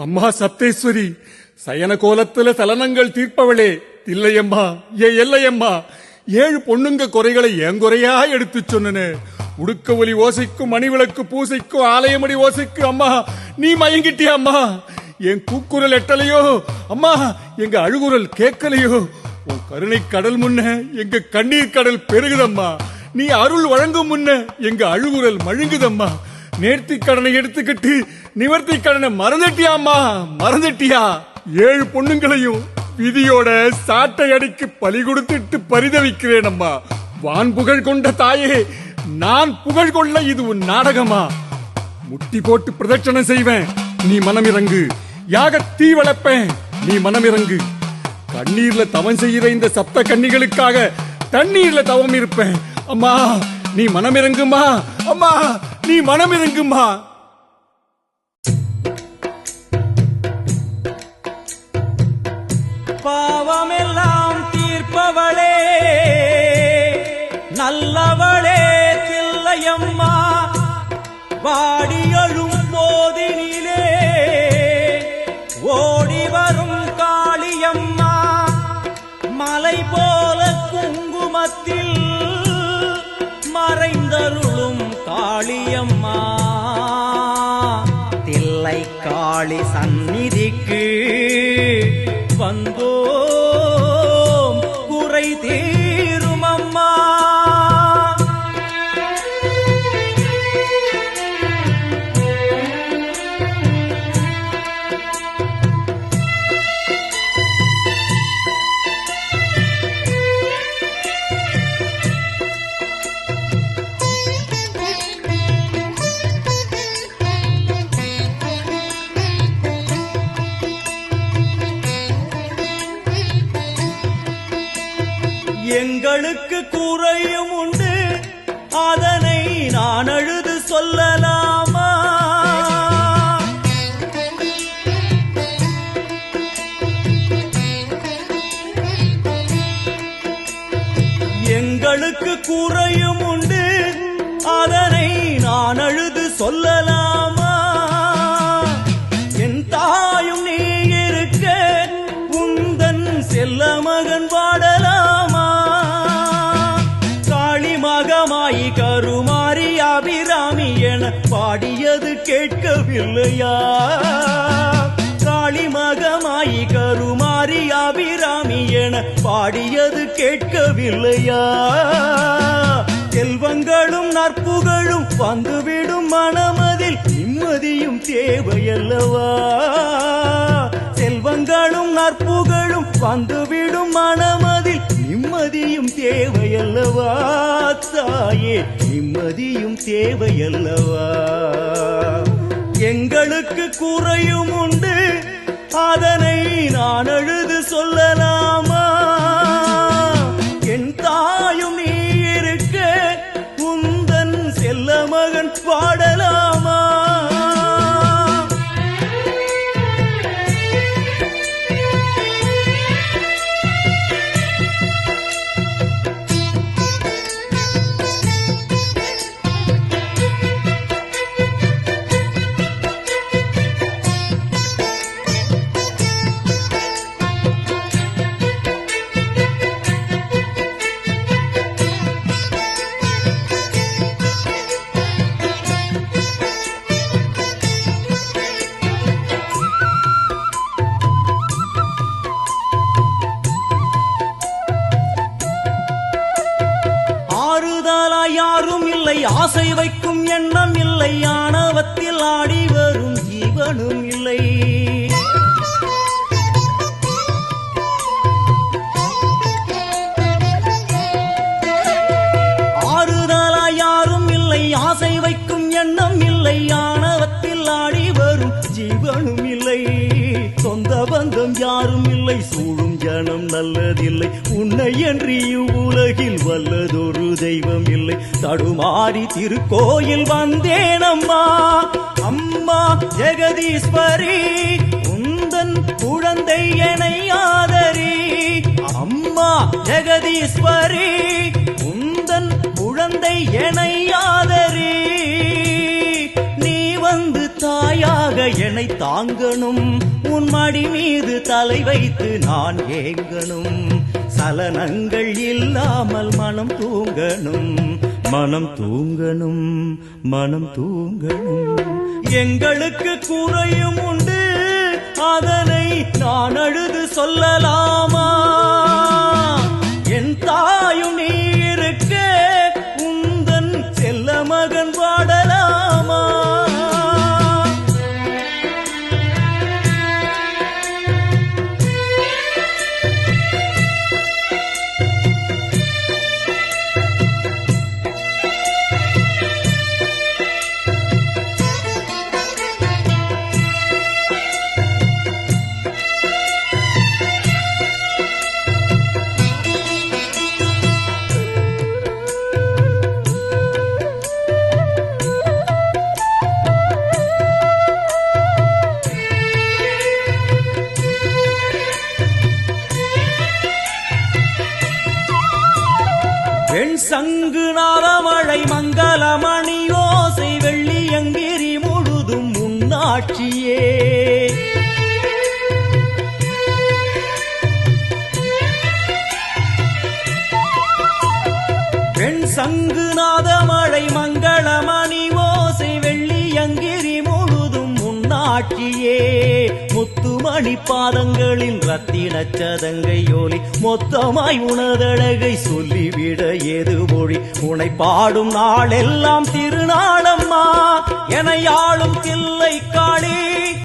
அம்மா சப்தேஸ்வரி, சயன கோலத்துல சலனங்கள் தீர்ப்பவளே, இல்லையம்மா ஏ எல்லையம்மா, 7 பொண்ணுங்க குறைகளை என் குறையா எடுத்து சொன்னனே. உடுக்க ஒலி ஓசைக்கும் மணிவிளக்கு பூசைக்கும் ஆலயமடி ஓசைக்கு அம்மா நீ மயங்கிட்டியா அம்மா? என் கூக்குரல் எட்டலையோ அம்மா, எங்க அழுகுரல் கேட்கலையோ? உன் கருணை கடல் முன்ன எங்க கண்ணீர் கடல் பெருகுதம்மா. நீ அருள் வழங்கும் முன்ன எங்க அழுகுரல் மழுங்குதம்மா. நேர்த்தி கடனை எடுத்துக்கிட்டு நிவர்த்தி கடனை மறந்துட்டியாம்மா, மறந்துட்டியா? 7 பொண்ணுங்களையும் விதியோட சாட்டை அடிக்கு பலி கொடுத்துட்டு பரிதவிக்கிறேன் அம்மா. வான் புகழ் கொண்ட தாயே, நான் புகழ் கொள்ள இது உன் நாடகமா? முட்டி போட்டு பிரதட்சணம் செய்வேன், நீ மனமிறங்கு. யாக தீ வளர்ப்பேன், நீ மனமிறங்கு. கண்ணீர்ல தவம் செய்கிற இந்த சப்த கன்னிகளுக்காக தண்ணீர்ல தவம் இருப்பேன். அம்மா நீ மனமிறங்குமா, அம்மா நீ மனமிறங்குமா. பாவமெல்லாம் தீர்ப்பவளே, நல்லவளே தில்லையம்மா. வாடியழும் போதினிலே ஓடி வரும் காளியம்மா. மலை போல குங்குமத்தில் மறைந்தருளும் காளியம்மா. தில்லை காளி சந்நிதிக்கு வந்தோம் குறை தீரும் அம்மா. எங்களுக்கு குறையும் உண்டு, அதனை நான் அழுது சொல்லலாமா? எங்களுக்கு குறையும் உண்டு, அதனை நான் அழுது சொல்லலாமா? என் தாயும் நீ இருக்க உந்தன் செல்ல மகன் வாடலாமா? மகமாயி கருமாரி அபிராமி என பாடியது கேட்கவில்லையா? காளி மகமாயி கருமாரி அபிராமி என பாடியது கேட்கவில்லையா? செல்வங்களும் நற்புகழும் வந்துவிடும் மனமதில் நிம்மதியும் தேவையல்லவா? செல்வங்களும் நற்புகழும் வந்துவிடும் மனமதில் நிம்மதியும் தேவையல்லவா? தாயே நிம்மதியும் தேவையல்லவா? எங்களுக்கு குறையும் உண்டு, அதனை நான் அழுது சொல்லலாமா? என் தாயும் நீ இருக்க உந்தன் செல்ல மகன் பாடலாமா? யாரும் இல்லை, ஆசை வைக்கும் எண்ணம் இல்லை, ஆணவத்தில் ஆடி வரும் ஜீவனும் இல்லை. ஆறுதலா யாரும் இல்லை, ஆசை வைக்கும் எண்ணம் இல்லை, ஆணவத்தில் ஆடி வரும் ஜீவனும் இல்லை. சொந்த பந்தம் யாரும் இல்லை, சூழும் ஜனம் நல்லதில்லை, உன்னை என்று இவ்வுலகில் வல்லதொரு தெய்வம் இல்லை. தடுமாறி திருக்கோயில் வந்தேனம்மா, அம்மா ஜெகதீஸ்வரி உந்தன் குழந்தை என்னை ஆதரி. அம்மா ஜெகதீஸ்வரி உந்தன் குழந்தை என்னை ஆதரி. நீ வந்து தாயாக என்னை தாங்கணும் உன் மடி மீது தலை வைத்து நான் ஏங்கணும் சலனங்கள் இல்லாமல் மனம் தூங்கணும் மனம் தூங்கணும் மனம் தூங்கணும் எங்களுக்கு குறையும் உண்டு அதனை நான் அழுது சொல்லலாமா என் தாயும் நீ இருக்க உந்தன் செல்ல மகன் பாடலாமா வெண் சங்கு நாதமழை மங்களமணி ஓசை வெள்ளியங்கிரி முழுதும் முன்னாட்சியே வெண் சங்கு நாதமழை மங்களமணி ஓசை வெள்ளியங்கிரி முழுதும் முன்னாட்சியே முத்துமணி பாதங்களின் ரத்தின சதங்கையோலி மொத்தமாய் உனதழகை சொல்லிவிட ஏது மொழி உனை பாடும் நாளெல்லாம் திருநாளம்மா என யாழும் தில்லை காளி